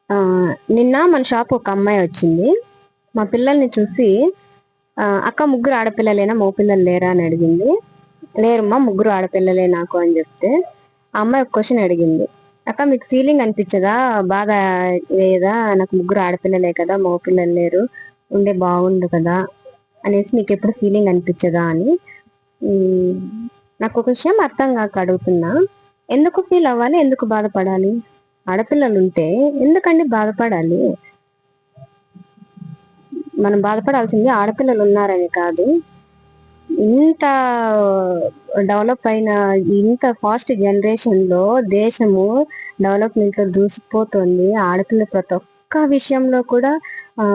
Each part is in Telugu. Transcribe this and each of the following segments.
ఆ, నిన్న మన షాప్ ఒక అమ్మాయి వచ్చింది. మా పిల్లల్ని చూసి అక్క ముగ్గురు ఆడపిల్లలేనా మగ పిల్లలు లేరా అని అడిగింది. లేరమ్మా ముగ్గురు ఆడపిల్లలే నాకు అని చెప్తే ఆ అమ్మాయి ఒక క్వశ్చన్ అడిగింది. అక్క మీకు ఫీలింగ్ అనిపించదా, బాధ లేదా, నాకు ముగ్గురు ఆడపిల్లలే కదా మగ పిల్లలు లేరు, ఉండే బాగుండు కదా అనేసి మీకు ఎప్పుడు ఫీలింగ్ అనిపించదా అని. ఉమ్, నాకు ఒక విషయం అర్థం కాక అడుగుతున్నా. ఎందుకు ఫీల్ అవ్వాలి, ఎందుకు బాధపడాలి? ఆడపిల్లలు ఉంటే ఎందుకండి బాధపడాలి? మనం బాధపడాల్సింది ఆడపిల్లలు ఉన్నారని కాదు. ఇంత డెవలప్ అయిన, ఇంత ఫాస్ట్ జనరేషన్ లో దేశము డెవలప్మెంట్ లో దూసుకుపోతుంది. ఆడపిల్ల ప్రతి ఒక్క విషయంలో కూడా ఆ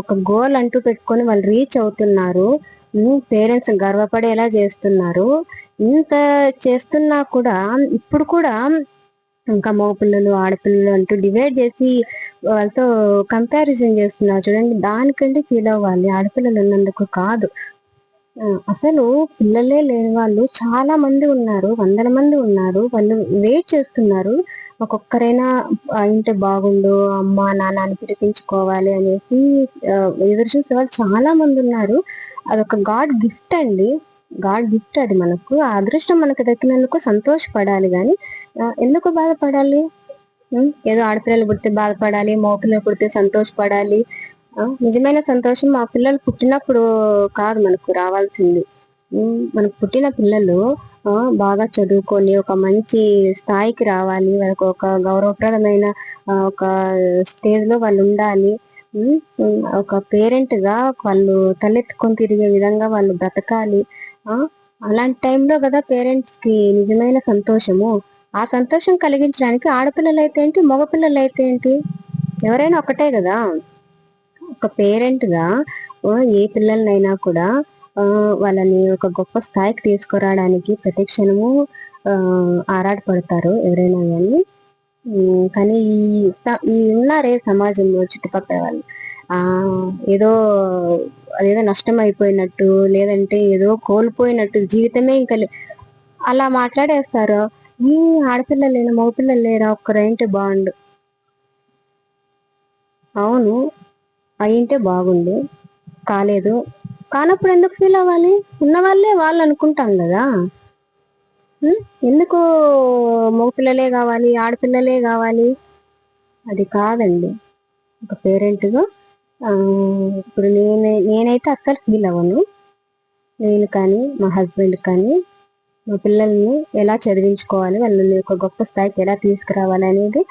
ఒక గోల్ అంటూ పెట్టుకొని వాళ్ళు రీచ్ అవుతున్నారు. పేరెంట్స్ గర్వపడేలా చేస్తున్నారు. ఇంత చేస్తున్నా కూడా ఇప్పుడు కూడా ఇంకా మగ పిల్లలు ఆడపిల్లలు అంటూ డివైడ్ చేసి వాళ్ళతో కంపారిజన్ చేస్తున్నారు చూడండి. దానికంటే ఫీల్ అవ్వాలి, ఆడపిల్లలు ఉన్నందుకు కాదు. అసలు పిల్లలే లేని వాళ్ళు చాలా మంది ఉన్నారు, వందల మంది ఉన్నారు. వాళ్ళు వెయిట్ చేస్తున్నారు ఒక్కొక్కరైనా ఇంటే బాగుండు, అమ్మ నాన్న అని పిలిపించుకోవాలి అనేసి ఆ, ఎదురు చూసే వాళ్ళు చాలా మంది ఉన్నారు. అదొక గాడ్ గిఫ్ట్ అండి. గాడ్ గిఫ్ట్ అది. మనకు ఆ అదృష్టం మనకు దక్కినందుకు సంతోషపడాలి కానీ ఎందుకు బాధపడాలి? ఏదో ఆడపిల్లలు పుడితే బాధపడాలి, మగ పిల్లలు పుడితే సంతోషపడాలి. నిజమైన సంతోషం మా పిల్లలు పుట్టినప్పుడు కాదు మనకు రావాల్సింది. మనకు పుట్టిన పిల్లలు బాగా చదువుకొని ఒక మంచి స్థాయికి రావాలి, వాళ్ళకు ఒక గౌరవప్రదమైన ఒక స్టేజ్ లో వాళ్ళు ఉండాలి. ఒక పేరెంట్ గా వాళ్ళు తలెత్తుకొని తిరిగే విధంగా వాళ్ళు బ్రతకాలి. ఆ అలాంటి టైంలో కదా పేరెంట్స్ కి నిజమైన సంతోషము. ఆ సంతోషం కలిగించడానికి ఆడపిల్లలు అయితే ఏంటి, మగపిల్లలు అయితే ఏంటి, ఎవరైనా ఒకటే కదా. ఒక పేరెంట్ గా ఏ పిల్లలనైనా కూడా వాళ్ళని ఒక గొప్ప స్థాయికి తీసుకురావడానికి ప్రతి క్షణము ఆ ఆరాటపడతారు ఎవరైనా కానీ. కానీ ఈ ఉన్నారే సమాజంలో చుట్టుపక్కల వాళ్ళు ఆ ఏదో అదేదో నష్టం అయిపోయినట్టు, లేదంటే ఏదో కోల్పోయినట్టు, జీవితమే ఇంకా అలా మాట్లాడేస్తారు. ఈ ఆడపిల్లలు లేరా మగపిల్లలు లేరా, ఒక్కరైంటే బాగుండు. అవును, అయింటే బాగుండు, కాలేదు. కానప్పుడు ఎందుకు ఫీల్ అవ్వాలి? ఉన్న వాళ్ళే వాళ్ళు అనుకుంటాం కదా. ఉం? ఎందుకు మగపిల్లలే కావాలి, ఆడపిల్లలే కావాలి? అది కాదండి. ఒక పేరెంట్గా ఇప్పుడు నేనైతే అస్సలు ఫీల్ అవ్వను. నేను కానీ మా హస్బెండ్ కానీ మా పిల్లల్ని ఎలా చదివించుకోవాలి, వాళ్ళని ఒక గొప్ప స్థాయికి ఎలా తీసుకురావాలి అనేది